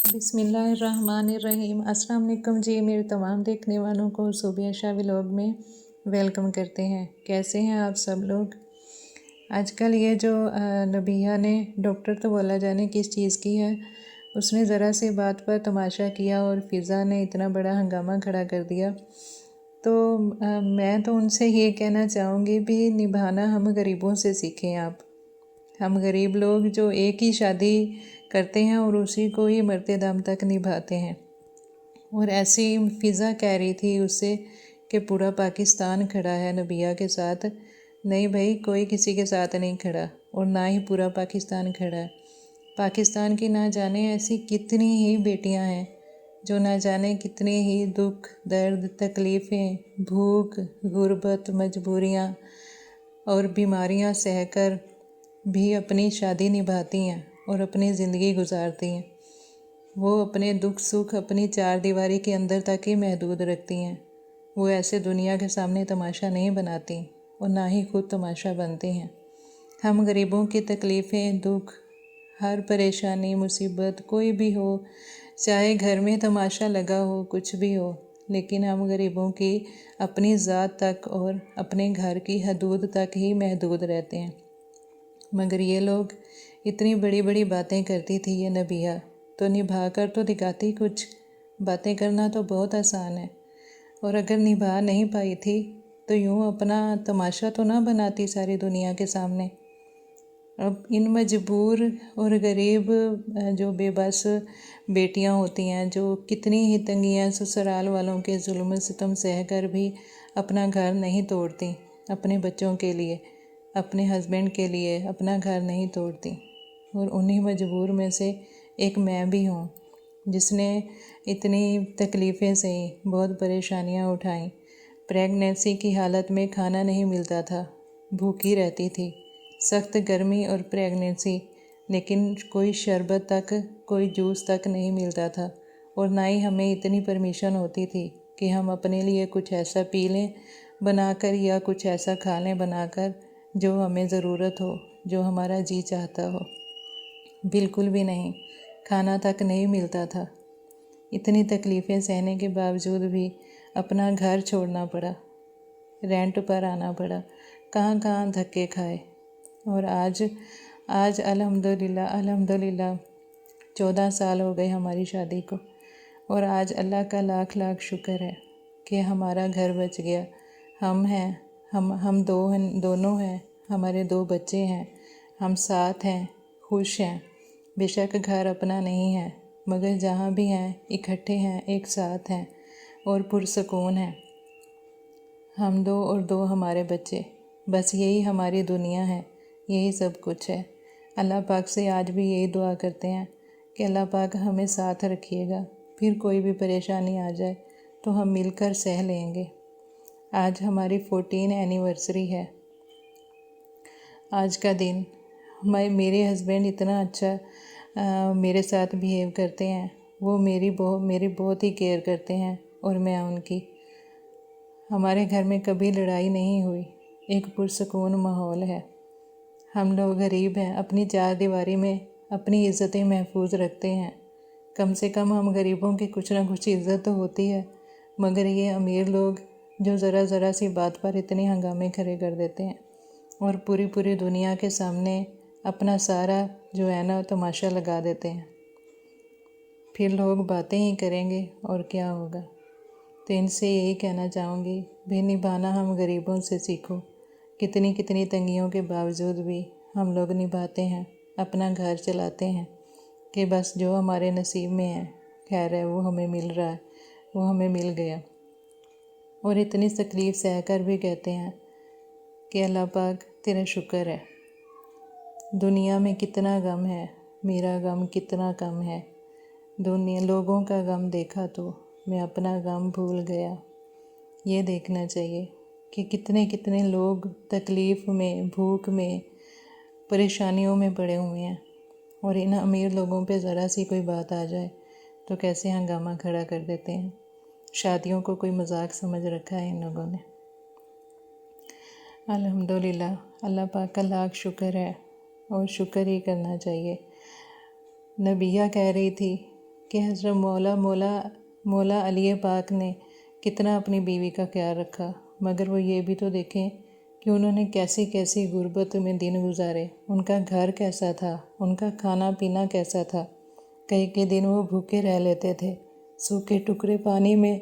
बिस्मिल्लाहिर्रहमानिर्रहीम। अस्सलाम वालेकुम जी। मेरे तमाम देखने वालों को सूबिया शाह व्लॉग में वेलकम करते हैं। कैसे हैं आप सब लोग? आजकल ये जो नबिया ने डॉक्टर तो बोला जाने किस चीज़ की है, उसने ज़रा सी बात पर तमाशा किया और फ़िज़ा ने इतना बड़ा हंगामा खड़ा कर दिया। तो मैं तो उनसे ये कहना चाहूँगी भी निभाना हम गरीबों से सीखें आप। हम गरीब लोग जो एक ही शादी करते हैं और उसी को ही मरते दम तक निभाते हैं। और ऐसी फ़िज़ा कह रही थी उससे कि पूरा पाकिस्तान खड़ा है नबिया के साथ। नहीं भाई, कोई किसी के साथ नहीं खड़ा और ना ही पूरा पाकिस्तान खड़ा है। पाकिस्तान की ना जाने ऐसी कितनी ही बेटियां हैं जो ना जाने कितने ही दुख दर्द तकलीफ़ें भूख गुर्बत मजबूरियां और बीमारियां सहकर भी अपनी शादी निभाती हैं और अपनी ज़िंदगी गुजारती हैं। वो अपने दुख सुख अपनी चार दीवारी के अंदर तक ही महदूद रखती हैं। वो ऐसे दुनिया के सामने तमाशा नहीं बनाती और ना ही खुद तमाशा बनती हैं। हम गरीबों की तकलीफ़ें दुख हर परेशानी मुसीबत कोई भी हो, चाहे घर में तमाशा लगा हो कुछ भी हो, लेकिन हम गरीबों की अपनी ज़ात तक और अपने घर की हदूद तक ही महदूद रहते हैं। मगर ये लोग इतनी बड़ी बड़ी बातें करती थी ये नबिया, तो निभा कर तो दिखाती कुछ। बातें करना तो बहुत आसान है, और अगर निभा नहीं पाई थी तो यूँ अपना तमाशा तो ना बनाती सारी दुनिया के सामने। अब इन मजबूर और गरीब जो बेबस बेटियां होती हैं जो कितनी ही तंगियां ससुराल वालों के जुल्म सितम सह कर भी अपना घर नहीं तोड़ती, अपने बच्चों के लिए अपने हस्बैंड के लिए अपना घर नहीं तोड़ती। और उन्हीं मजबूर में से एक मैं भी हूँ जिसने इतनी तकलीफ़ें सही, बहुत परेशानियाँ उठाई। प्रेगनेंसी की हालत में खाना नहीं मिलता था, भूखी रहती थी, सख्त गर्मी और प्रेगनेंसी, लेकिन कोई शरबत तक कोई जूस तक नहीं मिलता था। और ना ही हमें इतनी परमिशन होती थी कि हम अपने लिए कुछ ऐसा पी लें बनाकर या कुछ ऐसा खा लें बनाकर जो हमें ज़रूरत हो, जो हमारा जी चाहता हो। बिल्कुल भी नहीं, खाना तक नहीं मिलता था। इतनी तकलीफ़ें सहने के बावजूद भी अपना घर छोड़ना पड़ा, रेंट पर आना पड़ा, कहाँ कहाँ धक्के खाए। और आज अल्हम्दुलिल्लाह 14 साल हो गए हमारी शादी को, और आज अल्लाह का लाख लाख शुक्र है कि हमारा घर बच गया। हम हैं, हम दोनों हैं, हमारे 2 बच्चे हैं, हम साथ हैं, खुश हैं। बेशक घर अपना नहीं है, मगर जहाँ भी हैं इकट्ठे हैं, एक साथ हैं और पुरसकून हैं। हम 2 और 2 हमारे बच्चे, बस यही हमारी दुनिया है, यही सब कुछ है। अल्लाह पाक से आज भी यही दुआ करते हैं कि अल्लाह पाक हमें साथ रखिएगा, फिर कोई भी परेशानी आ जाए तो हम मिलकर सह लेंगे। आज हमारी 14 एनिवर्सरी है। आज का दिन मेरे हस्बैंड इतना अच्छा मेरे साथ बिहेव करते हैं। वो मेरी बहुत ही केयर करते हैं और मैं उनकी। हमारे घर में कभी लड़ाई नहीं हुई, एक पुरसकून माहौल है। हम लोग गरीब हैं, अपनी चार दीवारी में अपनी इज़्ज़तें महफूज रखते हैं। कम से कम हम गरीबों की कुछ ना कुछ इज़्ज़त तो होती है, मगर ये अमीर लोग जो ज़रा सी बात पर इतने हंगामे खड़े कर देते हैं और पूरी दुनिया के सामने अपना सारा जो है ना तमाशा लगा देते हैं। फिर लोग बातें ही करेंगे और क्या होगा। तो इनसे यही कहना चाहूँगी, भी निभाना हम गरीबों से सीखो। कितनी कितनी तंगियों के बावजूद भी हम लोग निभाते हैं, अपना घर चलाते हैं कि बस जो हमारे नसीब में है खैर है, वो हमें मिल रहा है, वो हमें मिल गया। और इतनी तकलीफ़ सह कर भी कहते हैं कि अल्लाह पाक तेरा शुक्र है। दुनिया में कितना गम है, मेरा गम कितना कम है। दुनिया लोगों का गम देखा तो मैं अपना गम भूल गया। ये देखना चाहिए कि कितने कितने लोग तकलीफ़ में, भूख में, परेशानियों में पड़े हुए हैं, और इन अमीर लोगों पे ज़रा सी कोई बात आ जाए तो कैसे हंगामा खड़ा कर देते हैं। शादियों को कोई मजाक समझ रखा है इन लोगों ने। अल्हम्दुलिल्लाह, अल्लाह पाक का लाख शुक्र है और शुक्र ही करना चाहिए। नबिया कह रही थी کہ حضرت مولا علی پاک نے کتنا اپنی بیوی کا خیال رکھا، مگر وہ یہ بھی تو دیکھیں کہ انہوں نے کیسی کیسی غربت میں دن گزارے، ان کا گھر کیسا تھا، ان کا کھانا پینا کیسا تھا۔ کئی دن وہ بھوکے رہ لیتے تھے، سوکھے ٹکڑے پانی میں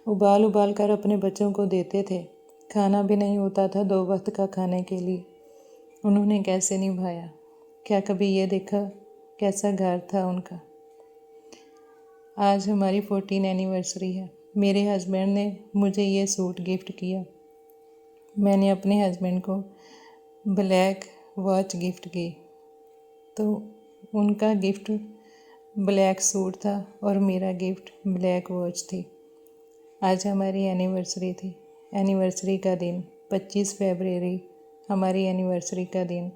ابال کر اپنے بچوں کو دیتے تھے، کھانا بھی نہیں ہوتا تھا 2 وقت کا کھانے کے لیے۔ انہوں نے کیسے نبھایا؟ کیا کبھی یہ دیکھا کیسا گھر تھا ان کا؟ آج ہماری 14 اینیورسری ہے۔ میرے ہسبینڈ نے مجھے یہ سوٹ گفٹ کیا، میں نے اپنے ہسبینڈ کو بلیک واچ گفٹ کی، تو ان کا گفٹ بلیک سوٹ تھا اور میرا گفٹ بلیک واچ تھی۔ آج ہماری اینیورسری تھی، اینیورسری کا دن 25 فیبرری ہماری اینیورسری کا دن۔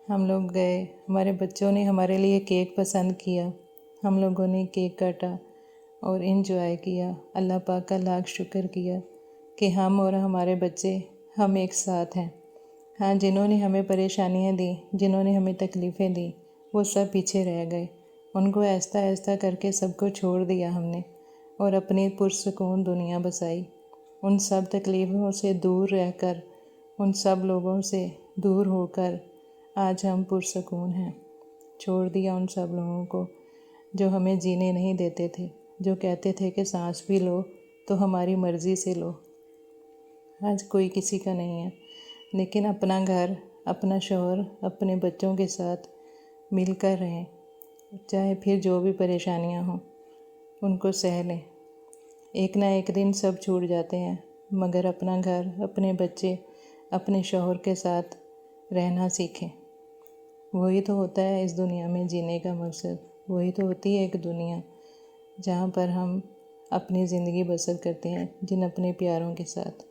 ہم لوگ گئے، ہمارے بچوں نے ہمارے لیے کیک پسند کیا، ہم لوگوں نے کیک کاٹا اور انجوائے کیا۔ اللہ پاک کا لاکھ شکر کیا کہ ہم اور ہمارے بچے ہم ایک ساتھ ہیں۔ ہاں، جنہوں نے ہمیں پریشانیاں دیں، جنہوں نے ہمیں تکلیفیں دیں، وہ سب پیچھے رہ گئے، ان کو آہستہ آہستہ کر کے سب کو چھوڑ دیا ہم نے اور اپنی پرسکون دنیا بسائی۔ ان سب تکلیفوں سے دور رہ کر، ان سب لوگوں سے دور ہو کر آج ہم پرسکون ہیں۔ چھوڑ دیا ان سب لوگوں کو جو ہمیں جینے نہیں دیتے تھے، جو کہتے تھے کہ سانس بھی لو تو ہماری مرضی سے لو۔ آج کوئی کسی کا نہیں ہے، لیکن اپنا گھر، اپنا شوہر، اپنے بچوں کے ساتھ مل کر رہیں، چاہے پھر جو بھی پریشانیاں ہوں ان کو سہ لیں۔ ایک نہ ایک دن سب چھوٹ جاتے ہیں، مگر اپنا گھر، اپنے بچے، اپنے شوہر کے ساتھ رہنا سیکھیں۔ وہی تو ہوتا ہے اس دنیا میں جینے کا مقصد، وہی تو ہوتی ہے ایک دنیا جہاں پر ہم اپنی زندگی بسر کرتے ہیں جن اپنے پیاروں کے ساتھ۔